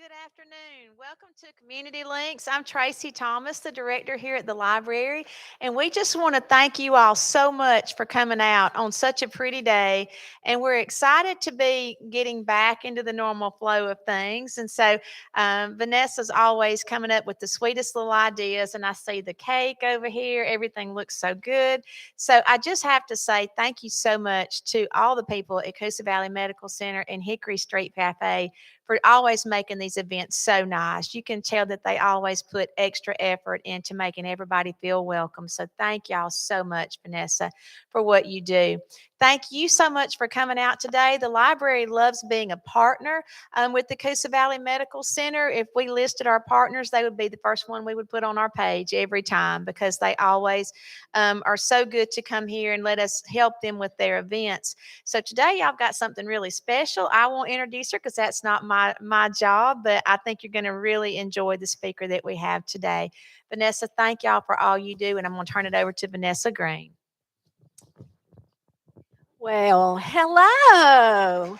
good afternoon. Welcome to Community Links. I'm Tracy Thomas, the director here at the library, and we just want to thank you all so much for coming out on such a pretty day. And we're excited to be getting back into the normal flow of things. And so Vanessa's always coming up with the sweetest little ideas, and I see the cake over here. Everything looks so good. So I just have to say thank you so much to all the people at Coosa Valley Medical Center and Hickory Street Cafe for always making these events so nice. You can tell that they always put extra effort into making everybody feel welcome. So thank y'all so much, Vanessa, for what you do. Thank you so much for coming out today. The library loves being a partner with the Coosa Valley Medical Center. If we listed our partners, they would be the first one we would put on our page every time because they always are so good to come here and let us help them with their events. So today y'all got something really special. I won't introduce her because that's not my job, but I think you're going to really enjoy the speaker that we have today. Vanessa, thank y'all for all you do, and I'm going to turn it over to Vanessa Green. Well, hello.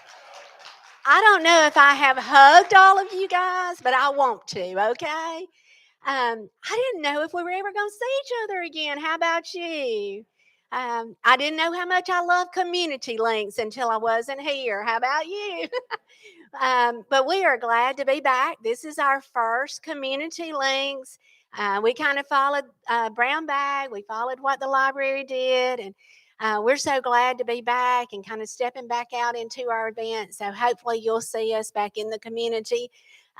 I don't know if I have hugged all of you guys, but I want to, okay? I didn't know if we were ever going to see each other again. How about you? I didn't know how much I love community links until I wasn't here. How about you? But we are glad to be back. This is our first community links. We kind of followed Brown Bag. We followed what the library did, and we're so glad to be back and kind of stepping back out into our event. So hopefully you'll see us back in the community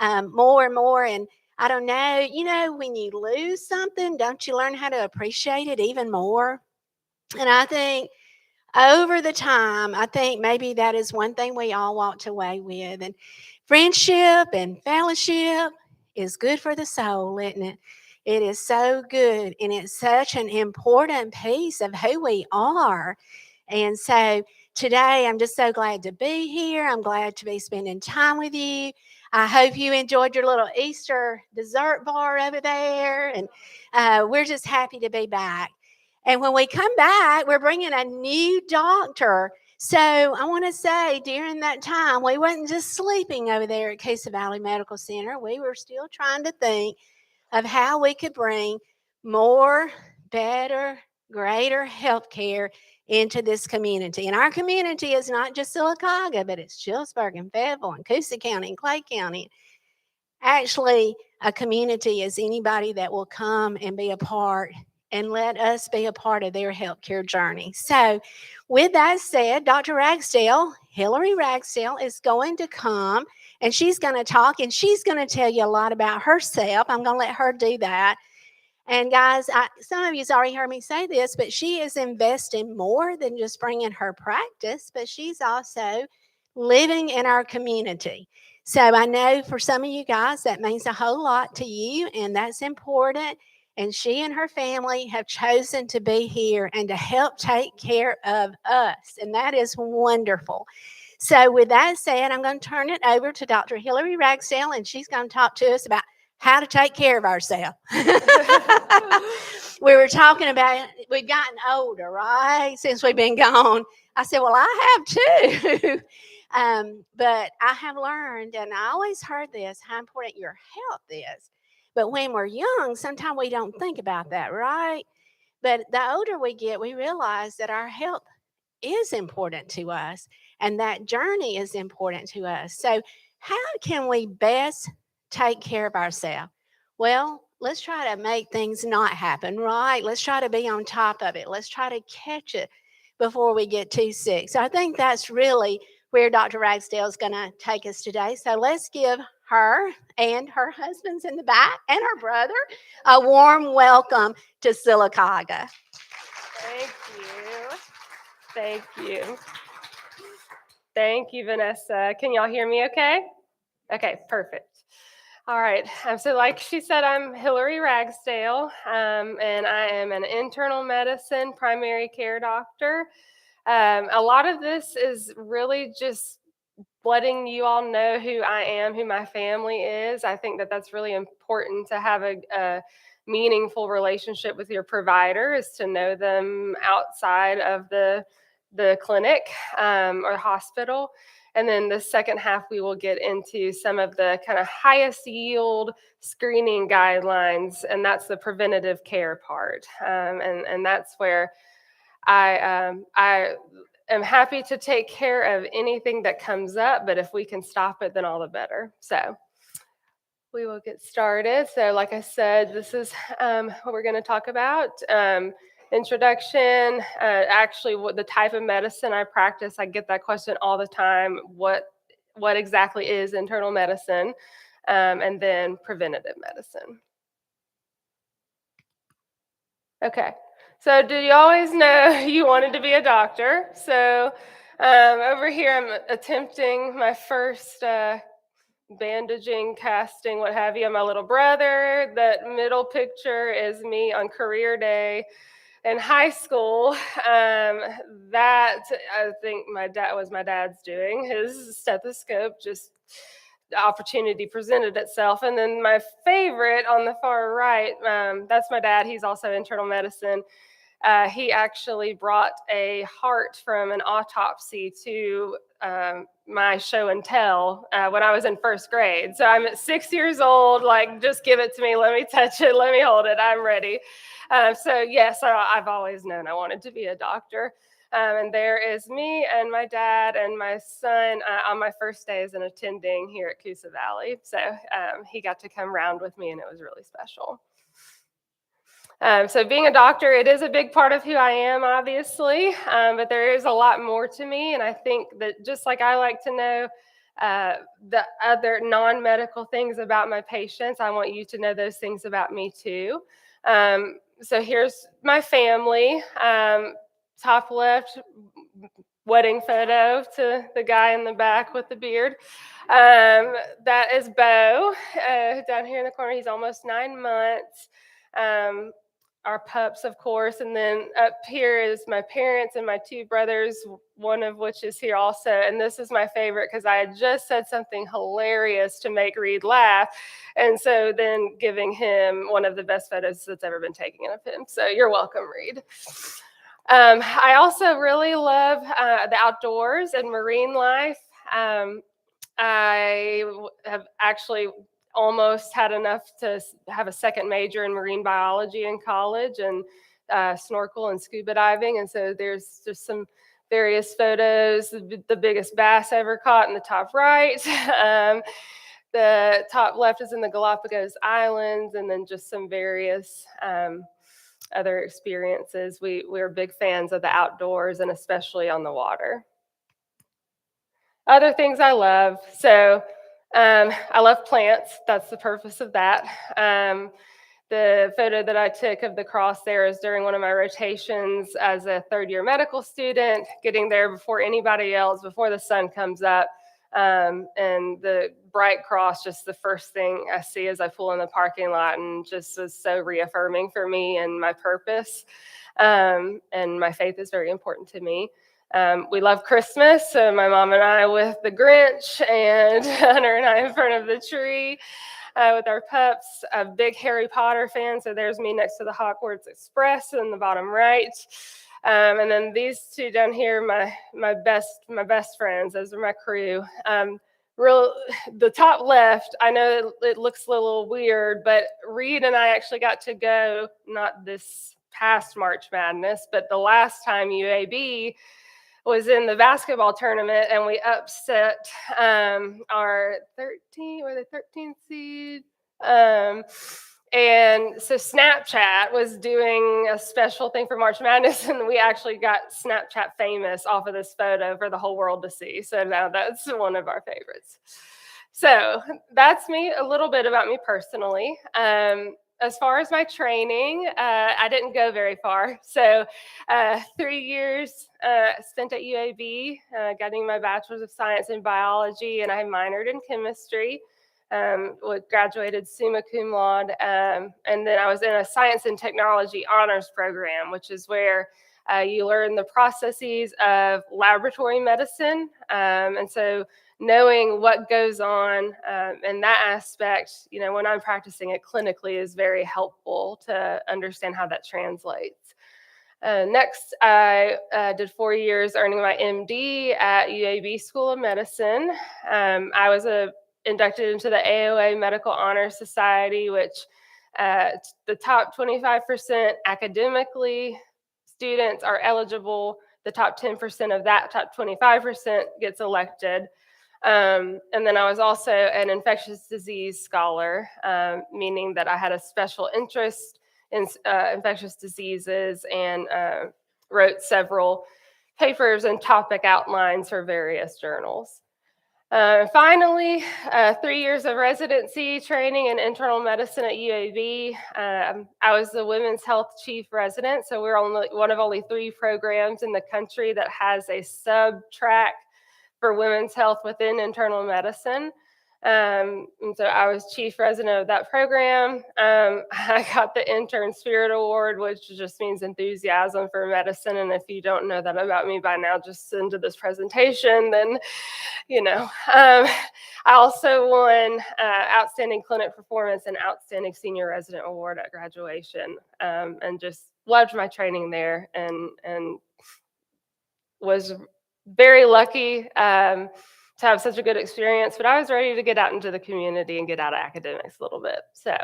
more and more. And I don't know, when you lose something, don't you learn how to appreciate it even more? And I think over the time, I think maybe that is one thing we all walked away with. And friendship and fellowship is good for the soul, isn't it? It is so good, and it's such an important piece of who we are. And so today, I'm just so glad to be here. I'm glad to be spending time with you. I hope you enjoyed your little Easter dessert bar over there. And we're just happy to be back. And when we come back, we're bringing a new doctor. So I want to say during that time, we wasn't just sleeping over there at Coosa Valley Medical Center. We were still trying to think of how we could bring more, better, greater health care into this community. And our community is not just Sylacauga, but it's Chilsburg and Fayetteville and Coosa County and Clay County. Actually, a community is anybody that will come and be a part and let us be a part of their healthcare journey. So, with that said, Dr. Ragsdale, Hilary Ragsdale, is going to come and she's going to talk and she's going to tell you a lot about herself. I'm going to let her do that. And guys, some of you's already heard me say this, but she is investing more than just bringing her practice, but she's also living in our community. So I know for some of you guys that means a whole lot to you, and that's important. And she and her family have chosen to be here and to help take care of us. And that is wonderful. So, with that said, I'm going to turn it over to Dr. Hilary Ragsdale, and she's going to talk to us about how to take care of ourselves. We were talking about we've gotten older, right? Since we've been gone. I said, well, I have too. But I have learned, and I always heard this, how important your health is. But when we're young, sometimes we don't think about that, right? But the older we get, we realize that our health is important to us and that journey is important to us. So, how can we best take care of ourselves? Well, let's try to make things not happen, right? Let's try to be on top of it. Let's try to catch it before we get too sick. So, I think that's really where Dr. Ragsdale is going to take us today. So, let's give her and her husband's in the back and her brother a warm welcome to Sylacauga. Thank you. Thank you. Thank you, Vanessa. Can y'all hear me okay? Okay, perfect. All right. So like she said, I'm Hilary Ragsdale, and I am an internal medicine primary care doctor. A lot of this is really just letting you all know who I am, who my family is. I think that that's really important to have a meaningful relationship with your provider, is to know them outside of the clinic or hospital. And then the second half, we will get into some of the kind of highest yield screening guidelines, and that's the preventative care part. And that's where I am happy to take care of anything that comes up, but if we can stop it, then all the better. So we will get started. So like I said, this is what we're going to talk about. Introduction, actually what the type of medicine I practice. I get that question all the time. What exactly is internal medicine? And then preventative medicine. Okay. So did you always know you wanted to be a doctor? So over here, I'm attempting my first bandaging, casting, what have you, on my little brother. That middle picture is me on career day in high school. That I think my dad's doing. His stethoscope, just the opportunity presented itself. And then my favorite on the far right, that's my dad. He's also internal medicine. He actually brought a heart from an autopsy to my show and tell when I was in first grade. So I'm at 6 years old, like, just give it to me. Let me touch it. Let me hold it. I'm ready. So yes, I've always known I wanted to be a doctor. And there is me and my dad and my son on my first day as an attending here at Coosa Valley. So he got to come round with me, and it was really special. So being a doctor, it is a big part of who I am, obviously, but there is a lot more to me. And I think that just like I like to know the other non-medical things about my patients, I want you to know those things about me too. So here's my family. Top left, wedding photo to the guy in the back with the beard. That is Bo down here in the corner. He's almost 9 months. Our pups, of course, and then up here is my parents and my 2 brothers, one of which is here also. And this is my favorite because I had just said something hilarious to make Reed laugh, and so then giving him one of the best photos that's ever been taken of him. So you're welcome, Reed. I also really love the outdoors and marine life. I have actually almost had enough to have a second major in marine biology in college, and snorkel and scuba diving. And so there's just some various photos. The biggest bass ever caught in the top right. The top left is in the Galapagos Islands, and then just some various other experiences. We're big fans of the outdoors, and especially on the water. Other things I love. So I love plants. That's the purpose of that. The photo that I took of the cross there is during one of my rotations as a third-year medical student, getting there before anybody else, before the sun comes up. And the bright cross, just the first thing I see as I pull in the parking lot, and just was so reaffirming for me and my purpose. And my faith is very important to me. We love Christmas, so my mom and I with the Grinch, and Hunter and I in front of the tree with our pups. A big Harry Potter fan, so there's me next to the Hogwarts Express in the bottom right. And then these 2 down here, my best friends. Those are my crew. The top left, I know it looks a little weird, but Reed and I actually got to go, not this past March Madness, but the last time UAB was in the basketball tournament, and we upset our 13th seed. And so Snapchat was doing a special thing for March Madness, and we actually got Snapchat famous off of this photo for the whole world to see. So now that's one of our favorites. So that's me, a little bit about me personally. As far as my training, I didn't go very far. So 3 years spent at UAB, getting my bachelor's of science in biology, and I minored in chemistry. Graduated summa cum laude, and then I was in a science and technology honors program, which is where you learn the processes of laboratory medicine. And so knowing what goes on in that aspect, when I'm practicing it clinically, is very helpful to understand how that translates. Next, I did 4 years earning my MD at UAB School of Medicine. I was inducted into the AOA Medical Honor Society, which the top 25% academically students are eligible. The top 10% of that top 25% gets elected. And then I was also an infectious disease scholar, meaning that I had a special interest in infectious diseases and wrote several papers and topic outlines for various journals. Finally, 3 years of residency training in internal medicine at UAB. I was the women's health chief resident, so we're only one of only 3 programs in the country that has a sub-track for women's health within internal medicine. And so I was chief resident of that program. I got the Intern Spirit Award, which just means enthusiasm for medicine. And if you don't know that about me by now, just send to this presentation, then, you know. I also won Outstanding Clinic Performance and Outstanding Senior Resident Award at graduation, and just loved my training there and was very lucky to have such a good experience, but I was ready to get out into the community and get out of academics a little bit. So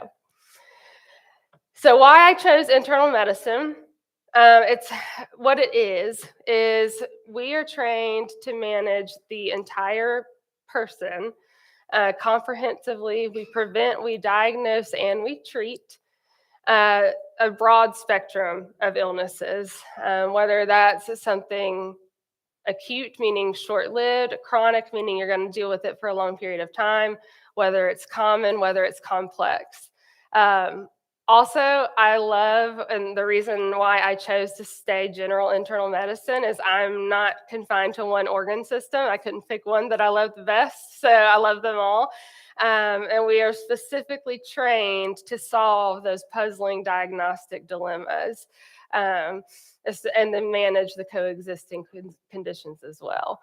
why I chose internal medicine, it's what it is we are trained to manage the entire person comprehensively. We prevent, we diagnose, and we treat a broad spectrum of illnesses, whether that's something acute, meaning short-lived, chronic, meaning you're going to deal with it for a long period of time, whether it's common, whether it's complex. Also, I love, and the reason why I chose to stay general internal medicine is I'm not confined to one organ system. I couldn't pick one that I love the best, so I love them all. And we are specifically trained to solve those puzzling diagnostic dilemmas. And then manage the coexisting conditions as well.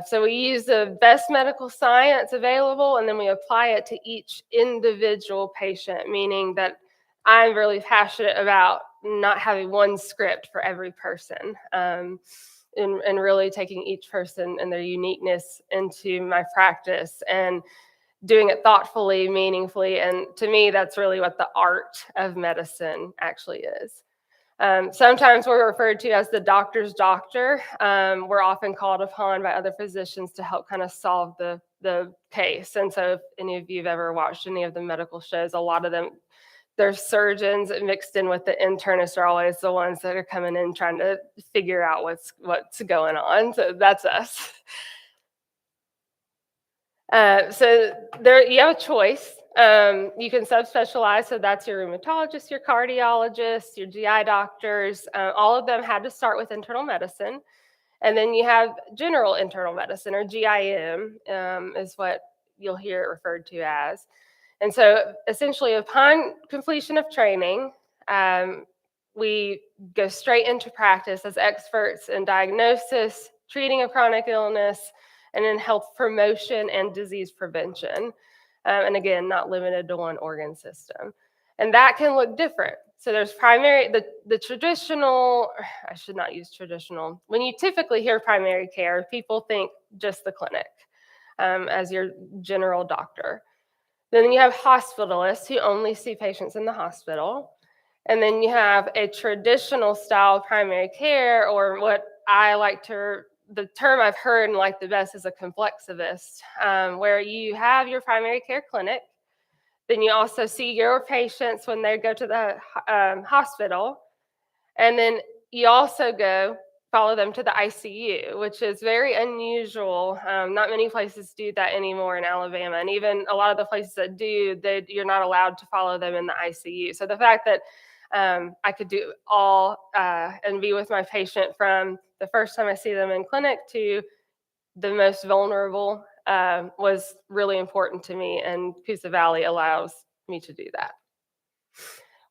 So we use the best medical science available, and then we apply it to each individual patient, meaning that I'm really passionate about not having one script for every person, and really taking each person and their uniqueness into my practice and doing it thoughtfully, meaningfully. And to me, that's really what the art of medicine actually is. Sometimes we're referred to as the doctor's doctor. We're often called upon by other physicians to help kind of solve the case. And so if any of you have ever watched any of the medical shows, a lot of them, their surgeons mixed in with the internists are always the ones that are coming in trying to figure out what's going on. So that's us. So there you have a choice. You can subspecialize, so that's your rheumatologist, your cardiologist, your GI doctors. All of them had to start with internal medicine. And then you have general internal medicine, or GIM, is what you'll hear it referred to as. And so essentially upon completion of training, we go straight into practice as experts in diagnosis, treating a chronic illness, and in health promotion and disease prevention. And again, not limited to one organ system. And that can look different. So there's primary, the traditional, I should not use traditional. When you typically hear primary care, people think just the clinic as your general doctor. Then you have hospitalists who only see patients in the hospital. And then you have a traditional style primary care, or what I like to, the term I've heard and like the best is a complexivist, where you have your primary care clinic. Then you also see your patients when they go to the hospital. And then you also follow them to the ICU, which is very unusual. Not many places do that anymore in Alabama. And even a lot of the places that do, you're not allowed to follow them in the ICU. So the fact that I could do all and be with my patient from the first time I see them in clinic to the most vulnerable was really important to me, and Coosa Valley allows me to do that.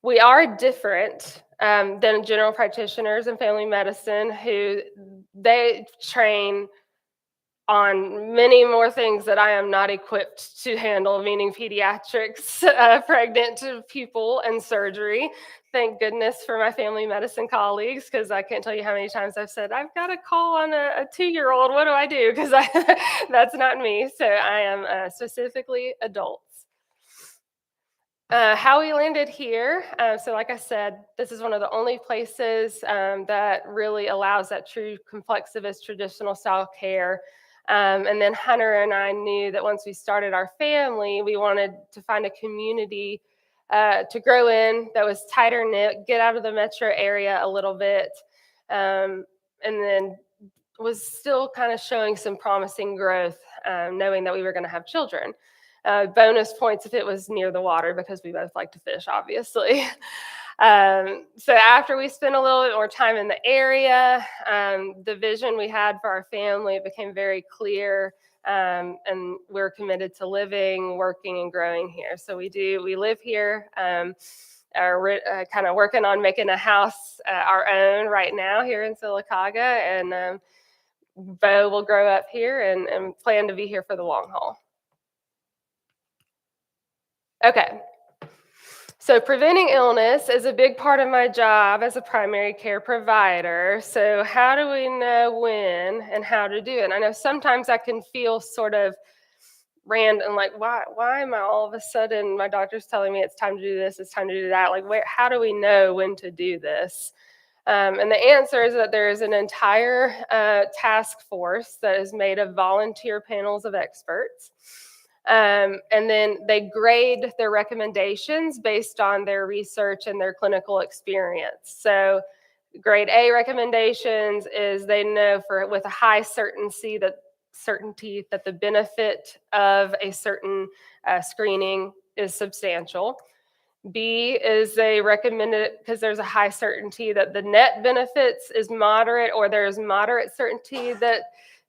We are different than general practitioners in family medicine who they train on many more things that I am not equipped to handle, meaning pediatrics, pregnant people, and surgery. Thank goodness for my family medicine colleagues, because I can't tell you how many times I've said, I've got a call on a 2-year-old. What do I do? Because that's not me. So I am specifically adults. How we landed here. So like I said, this is one of the only places that really allows that true complexivist traditional style care. And then Hunter and I knew that once we started our family, we wanted to find a community to grow in that was tighter knit, get out of the metro area a little bit, and then was still kind of showing some promising growth, knowing that we were going to have children. Bonus points if it was near the water, because we both like to fish, obviously. So after we spent a little bit more time in the area, the vision we had for our family became very clear, and we're committed to living, working, and growing here. So we live here, are kind of working on making a house our own right now here in Sylacauga, and Bo will grow up here and plan to be here for the long haul. Okay, so preventing illness is a big part of my job as a primary care provider. So how do we know when and how to do it? And I know sometimes I can feel sort of random, like, why am I all of a sudden, my doctor's telling me it's time to do this, it's time to do that. Like, how do we know when to do this? And the answer is that there is an entire task force that is made of volunteer panels of experts. And then they grade their recommendations based on their research and their clinical experience. So grade A recommendations is they know with a high certainty that the benefit of a certain screening is substantial. B is they recommend it because there's a high certainty that the net benefits is moderate, or there's moderate certainty that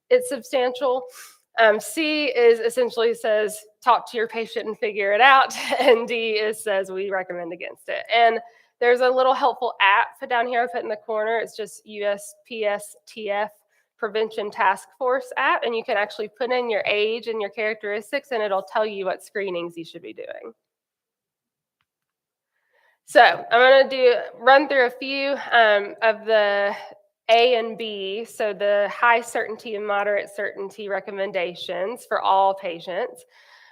it's substantial. C is essentially says talk to your patient and figure it out, and D says we recommend against it. And there's a little helpful app down here I put in the corner. It's just USPSTF Prevention Task Force app, and you can actually put in your age and your characteristics, and it'll tell you what screenings you should be doing. So I'm going to run through a few of the A and B, so the high certainty and moderate certainty recommendations for all patients.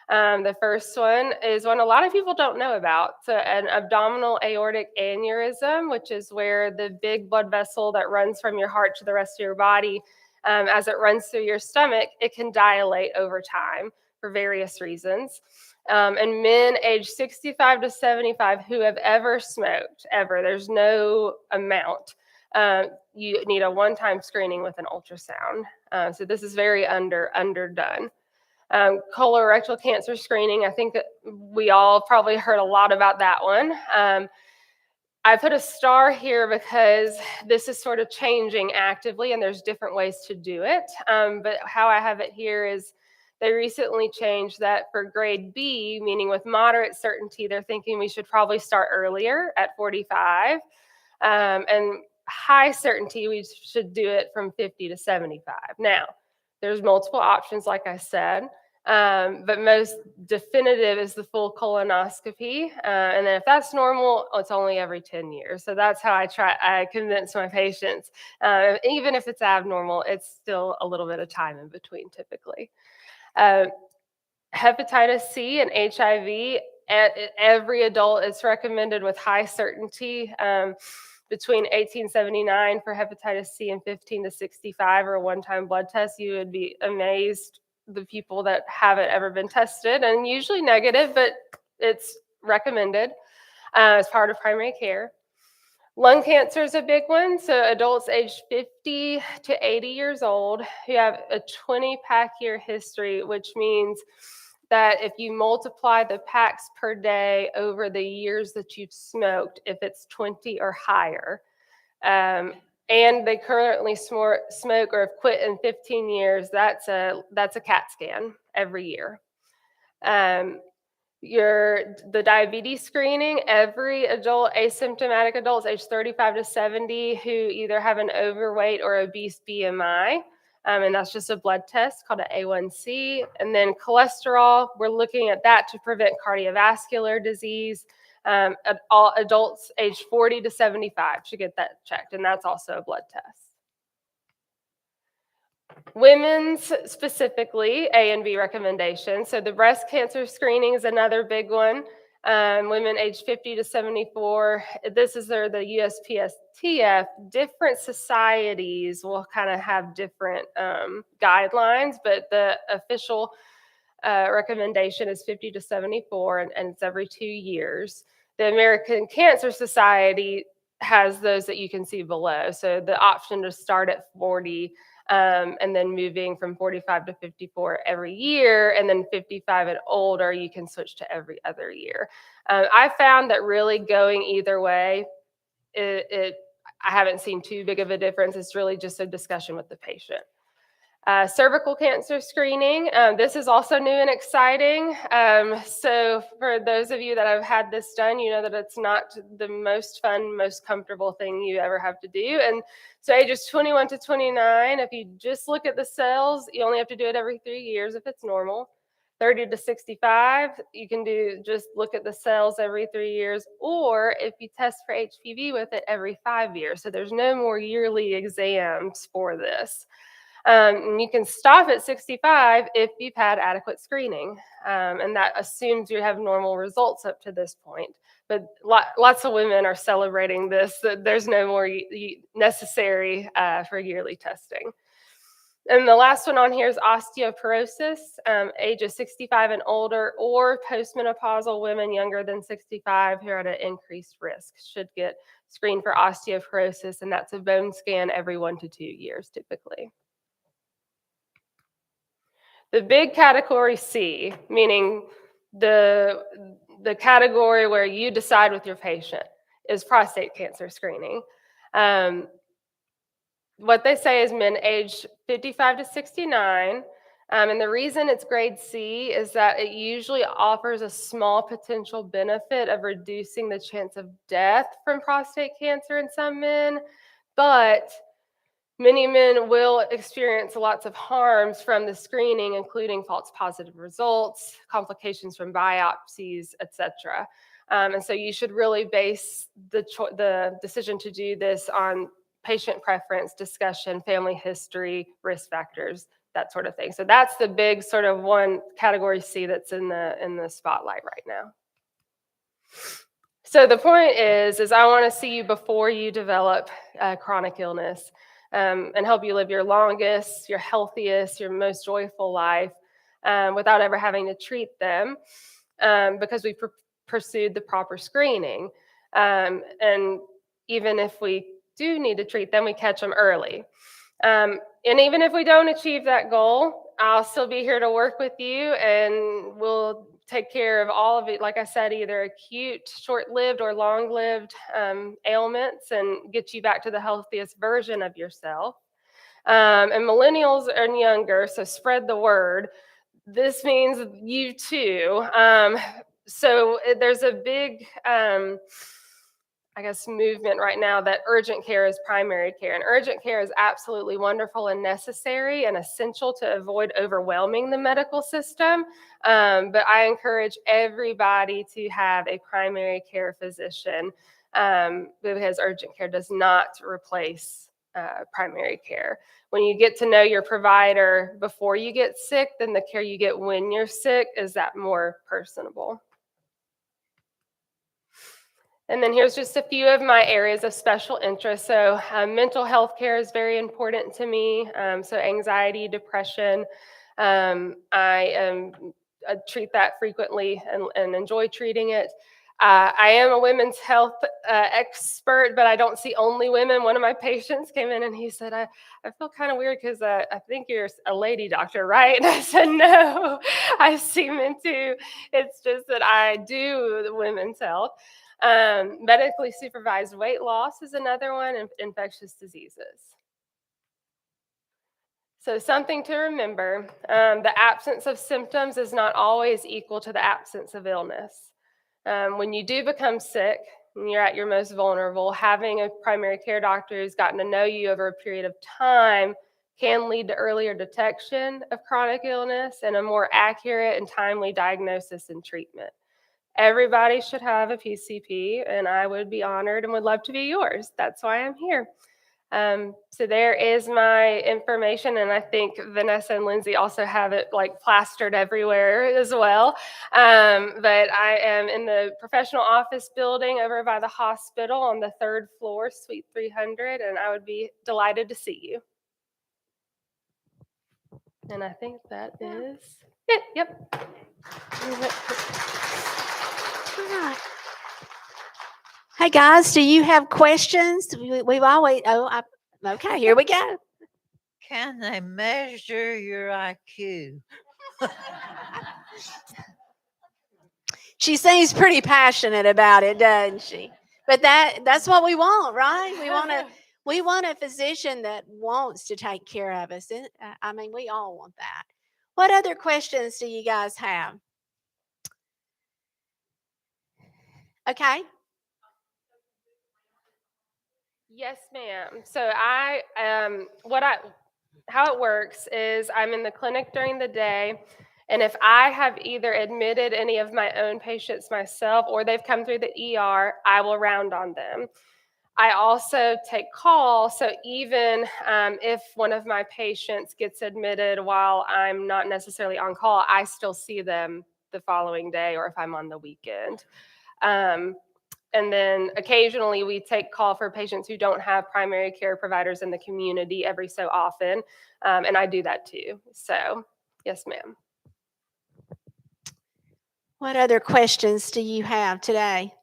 The first one is one a lot of people don't know about. So an abdominal aortic aneurysm, which is where the big blood vessel that runs from your heart to the rest of your body, as it runs through your stomach, it can dilate over time for various reasons. And men age 65 to 75 who have ever smoked, ever, there's no amount. You need a one-time screening with an ultrasound. So this is very underdone. Colorectal cancer screening, I think that we all probably heard a lot about that one. I put a star here because this is sort of changing actively, and there's different ways to do it. But how I have it here is they recently changed that for grade B, meaning with moderate certainty, they're thinking we should probably start earlier at 45. And high certainty, we should do it from 50 to 75. Now, there's multiple options, like I said, but most definitive is the full colonoscopy. And then if that's normal, it's only every 10 years. So that's how I convince my patients. Even if it's abnormal, it's still a little bit of time in between typically. Hepatitis C and HIV, every adult is recommended with high certainty. Between 1879 for hepatitis C and 15 to 65 or a one-time blood test. You would be amazed the people that haven't ever been tested, and usually negative, but it's recommended as part of primary care. Lung cancer is a big one. So adults aged 50 to 80 years old who have a 20-pack year history, which means that if you multiply the packs per day over the years that you've smoked, if it's 20 or higher, and they currently smoke or have quit in 15 years, that's a CAT scan every year. The diabetes screening, every adult, asymptomatic adults age 35 to 70 who either have an overweight or obese BMI, And that's just a blood test called an A1C. And then cholesterol, we're looking at that to prevent cardiovascular disease. All adults aged 40 to 75 should get that checked, and that's also a blood test. Women's specifically, A and B recommendations. So the breast cancer screening is another big one. Women aged 50 to 74. This is the USPSTF. Different societies will kind of have different guidelines, but the official recommendation is 50 to 74, and it's every 2 years. The American Cancer Society has those that you can see below. So the option to start at 40 and then moving from 45 to 54 every year, and then 55 and older, you can switch to every other year. I found that really going either way, I haven't seen too big of a difference. It's really just a discussion with the patient. Cervical cancer screening. This is also new and exciting. So for those of you that have had this done, you know that it's not the most fun, most comfortable thing you ever have to do. And so ages 21 to 29, if you just look at the cells, you only have to do it every 3 years if it's normal. 30 to 65, you can just look at the cells every 3 years, or if you test for HPV with it every 5 years. So there's no more yearly exams for this. And you can stop at 65 if you've had adequate screening. And that assumes you have normal results up to this point. But lots of women are celebrating this, that there's no more necessary for yearly testing. And the last one on here is osteoporosis. Ages 65 and older, or postmenopausal women younger than 65 who are at an increased risk should get screened for osteoporosis. And that's a bone scan every 1 to 2 years typically. The big category C, meaning the category where you decide with your patient, is prostate cancer screening. What they say is men aged 55 to 69. And the reason it's grade C is that it usually offers a small potential benefit of reducing the chance of death from prostate cancer in some men, but many men will experience lots of harms from the screening, including false positive results, complications from biopsies, etc. And so you should really base the decision to do this on patient preference, discussion, family history, risk factors, that sort of thing. So that's the big sort of one category C that's in the spotlight right now. So the point is I want to see you before you develop chronic illness. And help you live your longest, your healthiest, your most joyful life without ever having to treat them because we pursued the proper screening. And even if we do need to treat them, we catch them early. And even if we don't achieve that goal, I'll still be here to work with you, and we'll take care of all of it, like I said, either acute, short-lived, or long-lived ailments, and get you back to the healthiest version of yourself. And millennials and younger, so spread the word. This means you too. So there's a big, movement right now that urgent care is primary care. And urgent care is absolutely wonderful and necessary and essential to avoid overwhelming the medical system. But I encourage everybody to have a primary care physician because urgent care does not replace primary care. When you get to know your provider before you get sick, then the care you get when you're sick is that more personable. And then here's just a few of my areas of special interest. So mental health care is very important to me. So anxiety, depression, I treat that frequently and enjoy treating it. I am a women's health expert, but I don't see only women. One of my patients came in and he said, I feel kind of weird because I think you're a lady doctor, right? And I said, no, I see men too. It's just that I do the women's health. Medically supervised weight loss is another one, and infectious diseases. So something to remember, the absence of symptoms is not always equal to the absence of illness. When you do become sick and you're at your most vulnerable, having a primary care doctor who's gotten to know you over a period of time can lead to earlier detection of chronic illness and a more accurate and timely diagnosis and treatment. Everybody should have a PCP, and I would be honored and would love to be yours. That's why I'm here. So there is my information, and I think Vanessa and Lindsay also have it like plastered everywhere as well. But I am in the professional office building over by the hospital on the 3rd floor, Suite 300, and I would be delighted to see you. And I think that is it. Yep. All right. Hey guys, do you have questions? We've always. Okay. Here we go. Can they measure your IQ? She seems pretty passionate about it, doesn't she? But that's what we want, right? We want a physician that wants to take care of us. I mean, we all want that. What other questions do you guys have? Okay. Yes, ma'am. So how it works is I'm in the clinic during the day, and if I have either admitted any of my own patients myself or they've come through the ER, I will round on them. I also take calls, so even if one of my patients gets admitted while I'm not necessarily on call, I still see them the following day or if I'm on the weekend. And then occasionally we take call for patients who don't have primary care providers in the community every so often, and I do that too. So, yes, ma'am. What other questions do you have today?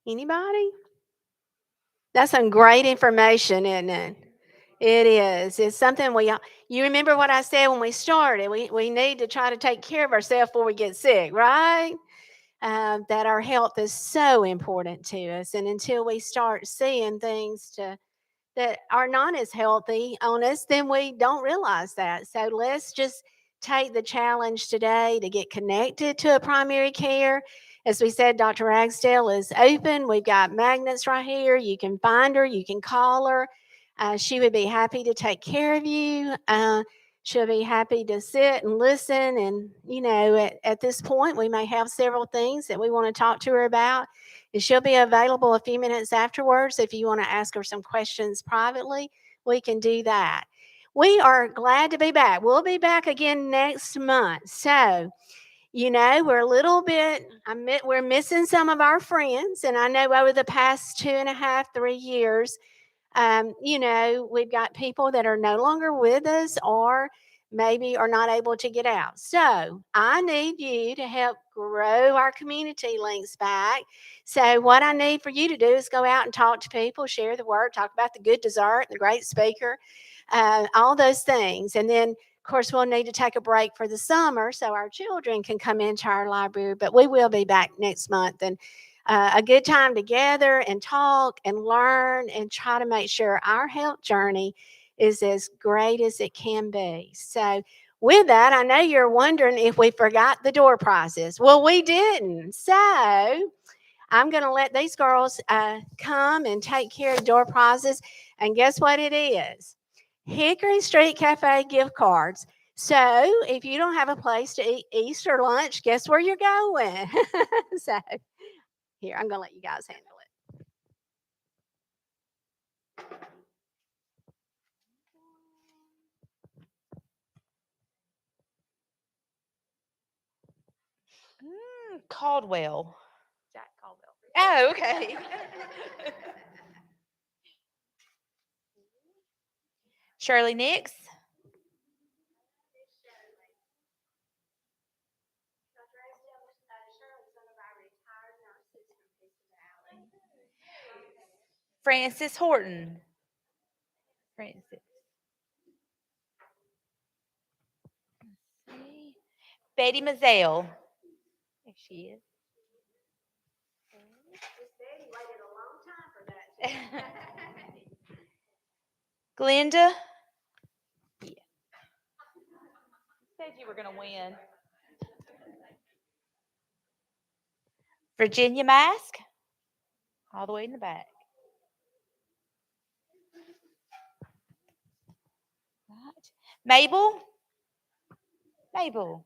Anybody? That's some great information, isn't it? It is. It's something you remember what I said when we started. We need to try to take care of ourselves before we get sick, right? That our health is so important to us. And until we start seeing things that are not as healthy on us, then we don't realize that. So let's just take the challenge today to get connected to a primary care. As we said, Dr. Ragsdale is open. We've got magnets right here. You can find her, you can call her. She would be happy to take care of you. She'll be happy to sit and listen. And, at this point, we may have several things that we want to talk to her about. And she'll be available a few minutes afterwards. If you want to ask her some questions privately, we can do that. We are glad to be back. We'll be back again next month. So, we're a little bit, we're missing some of our friends. And I know over the past 2.5, 3 years, we've got people that are no longer with us or maybe are not able to get out. So I need you to help grow our community links back. So what I need for you to do is go out and talk to people, share the word, talk about the good dessert, the great speaker, all those things. And then, of course, we'll need to take a break for the summer so our children can come into our library. But we will be back next month. And a good time to gather and talk and learn and try to make sure our health journey is as great as it can be. So with that, I know you're wondering if we forgot the door prizes. Well, we didn't. So I'm going to let these girls come and take care of door prizes. And guess what it is? Hickory Street Cafe gift cards. So if you don't have a place to eat Easter lunch, guess where you're going? So here, I'm going to let you guys handle it. Caldwell. Jack Caldwell. Oh, okay. Shirley Nix. Frances Horton. Frances. Betty Mazzell. There she is. Betty waited a long time for that. Glenda. Yeah. Said you were going to win. Virginia Mask. All the way in the back. Mabel. Mabel.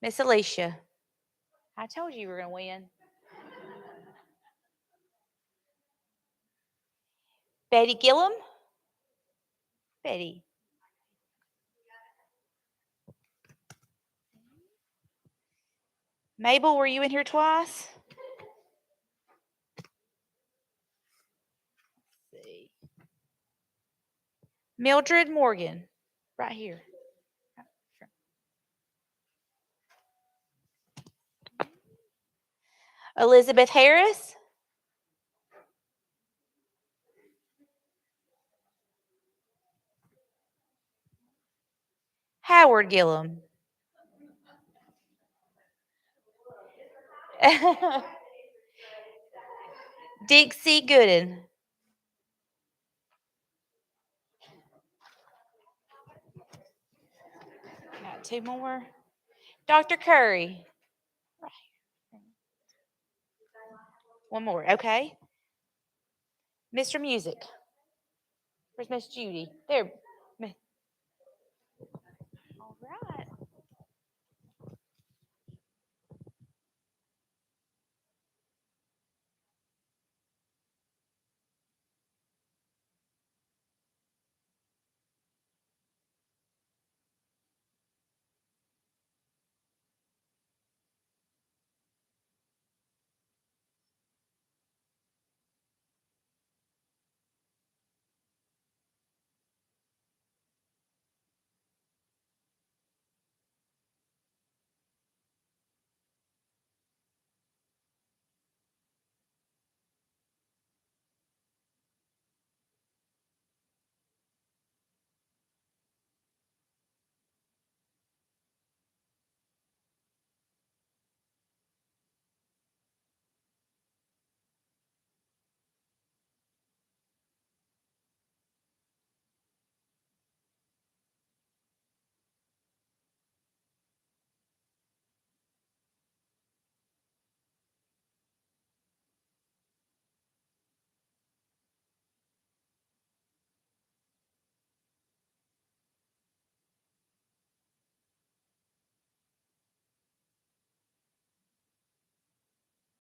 Miss Alicia. I told you were going to win. Betty Gillum. Betty. Mabel, were you in here twice? Let's see. Mildred Morgan. Right here. Elizabeth Harris. Howard Gillum. Dixie Gooden. Got two more. Dr. Curry. One more, okay. Mr. Music. Where's Miss Judy? There.